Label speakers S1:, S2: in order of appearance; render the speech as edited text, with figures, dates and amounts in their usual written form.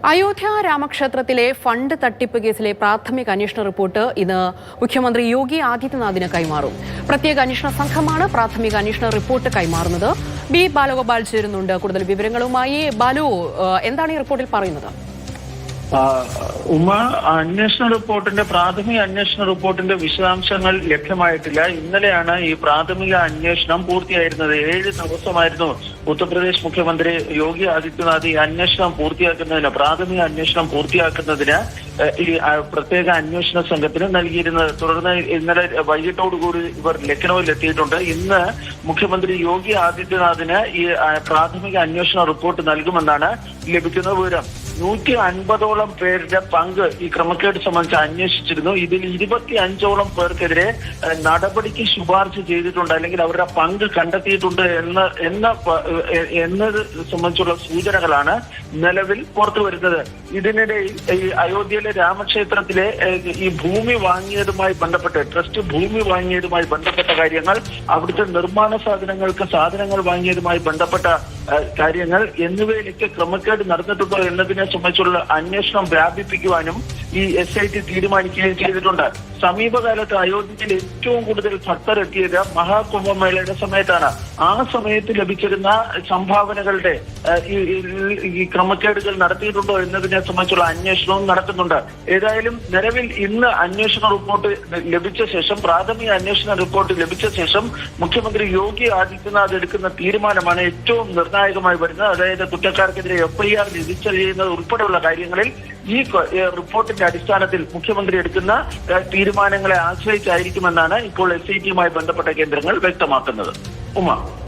S1: Ayodhya രാമക്ഷേത്രത്തിലെ fund തട്ടിപ്പ് കേസിലെ പ്രാഥമിക അന്വേഷണ റിപ്പോർട്ട് ഇന്ന് മുഖ്യമന്ത്രി യോഗി ആദിത്യനാഥിന് കൈമാറും. പ്രത്യേക അന്വേഷണ സംഘമാണ് പ്രാഥമിക അന്വേഷണ റിപ്പോർട്ട് കൈമാറുന്നത്. ബി ബാലഗോപാൽ ചേരുന്നുണ്ട് കൂടുതൽ വിവരങ്ങളുമായി. ബാലു, എന്താണ് ഈ റിപ്പോർട്ടിൽ പറയുന്നത്?
S2: പ്രാഥമിക അന്വേഷണ റിപ്പോർട്ടിന്റെ വിശദാംശങ്ങൾ ലഭ്യമായിട്ടില്ല. ഇന്നലെയാണ് ഈ പ്രാഥമിക അന്വേഷണം പൂർത്തിയായിരുന്നത്. 7 ദിവസമായിരുന്നു ഉത്തർപ്രദേശ് മുഖ്യമന്ത്രി യോഗി ആദിത്യനാഥ് ഈ അന്വേഷണം പ്രാഥമിക അന്വേഷണം പൂർത്തിയാക്കുന്നതിന് ഈ പ്രത്യേക അന്വേഷണ സംഘത്തിന് നൽകിയിരുന്നത്. തുടർന്ന് ഇന്നലെ വൈകിട്ടോടുകൂടി ഇവർ ലക്നൌവിൽ എത്തിയിട്ടുണ്ട്. ഇന്ന് മുഖ്യമന്ത്രി യോഗി ആദിത്യനാഥിന് ഈ പ്രാഥമിക അന്വേഷണ റിപ്പോർട്ട് നൽകുമെന്നാണ് ലഭിക്കുന്ന വിവരം. 150ഓളം പേരുടെ പങ്ക് ഈ ക്രമക്കേട് സംബന്ധിച്ച് അന്വേഷിച്ചിരുന്നു. ഇതിൽ 25ഓളം പേർക്കെതിരെ നടപടിക്ക് ശുപാർശ ചെയ്തിട്ടുണ്ട്, അല്ലെങ്കിൽ അവരുടെ പങ്ക് കണ്ടെത്തിയിട്ടുണ്ട് എന്നത് സംബന്ധിച്ചുള്ള സൂചനകളാണ് നിലവിൽ പുറത്തു വരുന്നത്. ഇതിനിടയിൽ ഈ അയോധ്യയിലെ രാമക്ഷേത്രത്തിലെ ഈ ഭൂമി വാങ്ങിയതുമായി ബന്ധപ്പെട്ട് ട്രസ്റ്റ് ഭൂമി വാങ്ങിയതുമായി ബന്ധപ്പെട്ട കാര്യങ്ങൾ, അവിടുത്തെ നിർമ്മാണ സാധനങ്ങൾ വാങ്ങിയതുമായി ബന്ധപ്പെട്ട കാര്യങ്ങൾ എന്നിവയിലേക്ക് ക്രമക്കേട് നടന്നിട്ടുണ്ടോ എന്നതിനെ സംബന്ധിച്ചുള്ള അന്വേഷണം വ്യാപിപ്പിക്കുവാനും ഈ SIT തീരുമാനിക്കുകയും ചെയ്തിട്ടുണ്ട്. സമീപകാലത്ത് അയോധ്യയിൽ ഏറ്റവും കൂടുതൽ ഭക്തർ എത്തിയത് മഹാകുംഭമേളയുടെ സമയത്താണ്. ആ സമയത്ത് ലഭിച്ചിരുന്ന സംഭാവനകളുടെ ഈ ക്രമക്കേടുകൾ നടത്തിയിട്ടുണ്ടോ എന്നതിനെ സംബന്ധിച്ചുള്ള അന്വേഷണവും നടത്തുന്നുണ്ട്. ഏതായാലും നിലവിൽ ഇന്ന് അന്വേഷണ റിപ്പോർട്ട് ലഭിച്ച ശേഷം, പ്രാഥമിക അന്വേഷണ റിപ്പോർട്ട് ലഭിച്ച ശേഷം മുഖ്യമന്ത്രി യോഗി ആദിത്യനാഥ് എടുക്കുന്ന തീരുമാനമാണ് ഏറ്റവും നിർണായകമായി വരുന്നത്. അതായത് കുറ്റക്കാർക്കെതിരെ FIR രജിസ്റ്റർ ചെയ്യുന്നത് ഉൾപ്പെടെയുള്ള കാര്യങ്ങളിൽ ഈ റിപ്പോർട്ടിന്റെ അടിസ്ഥാനത്തിൽ മുഖ്യമന്ത്രി എടുക്കുന്ന തീരുമാനങ്ങളെ ആശ്രയിച്ചായിരിക്കുമെന്നാണ് ഇപ്പോൾ SIT യുമായി ബന്ധപ്പെട്ട കേന്ദ്രങ്ങൾ വ്യക്തമാക്കുന്നത്. ഉമ.